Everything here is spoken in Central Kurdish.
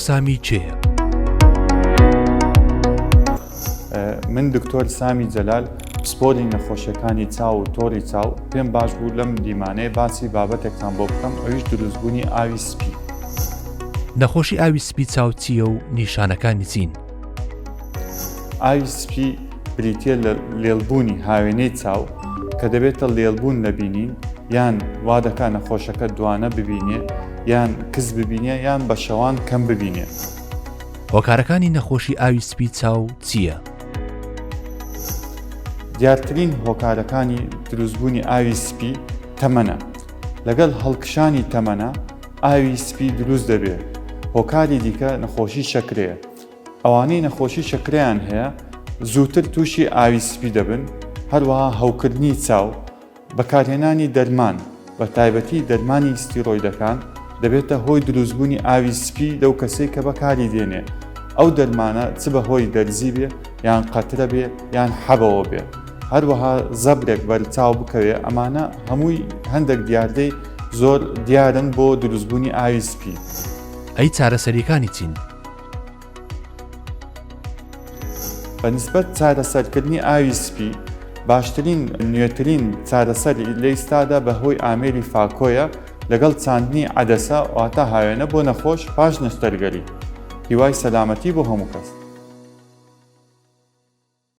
سامی چێە؟ من دکتۆر سامی جەلال پسپۆری نەخۆشیەکانی چاو و تۆڕی چاو پێم باش بوو لەم دیمانەیە باسی بابەتێکتان بۆ بکەم، ئەویش دروستبوونی ئاوی سپی. نەخۆشی ئاوی سپی چاو چییە و نیشانەکانی چین؟ ئاوی سپی بریتیە لە لێڵبوونی هاوێنەی چاو کە دەبێتە لێڵبوون نەبینین، یان وا دەکا نەخۆشەکە دوانە ببینێ، یان کز ببینێ، یان بە شەوان کەم ببینێ. هۆکارەکانی نەخۆشی ئاوی سپی چاو چییە؟ دیارترین هۆکارەکانی دروستبوونی ئاوی سپی تەمەنە. لەگەڵ هەڵکشانی تەمەنە ئاوی سپی دروست دەبێت. هۆکاری دیکە نەخۆشی شەکرەیە. ئەوانەی نەخۆشی شەکرەیان هەیە زووتر تووشی ئاوی سپی دەبن، هەروەها هەوکردنی چاو، بەکارهێنانی دەرمان بە تایبەتی دەرمانی ستیرۆیدەکان دەبێتە هۆی دروستبوونی ئاوی سپی لەو کەسەی کە بەکاری دێنێ. ئەو دەرمانە چ بە هۆی دەرزی بێ، یان قەترە بێ، یان حەبەوە بێ، هەروەها زەبرێک بەرچاو بکەوێ، ئەمانە هەمووی هەندێک دیاردەی زۆر دیارن بۆ دروستبوونی ئاوی سپی. ئەی چارەسەریەکانی چین؟ بەنسبەت چارەسەرکردنی ئاوی سپی باشترین نوێترین چارەسەر لە ئێستادا بەهۆی ئامێری فاکۆیە لەگەڵ چاندنی عەدەسە واتە هاوێنە بۆ نەخۆش پاش نەستەرگەری. هیوای سەلامەتی بۆ هەموو کەس.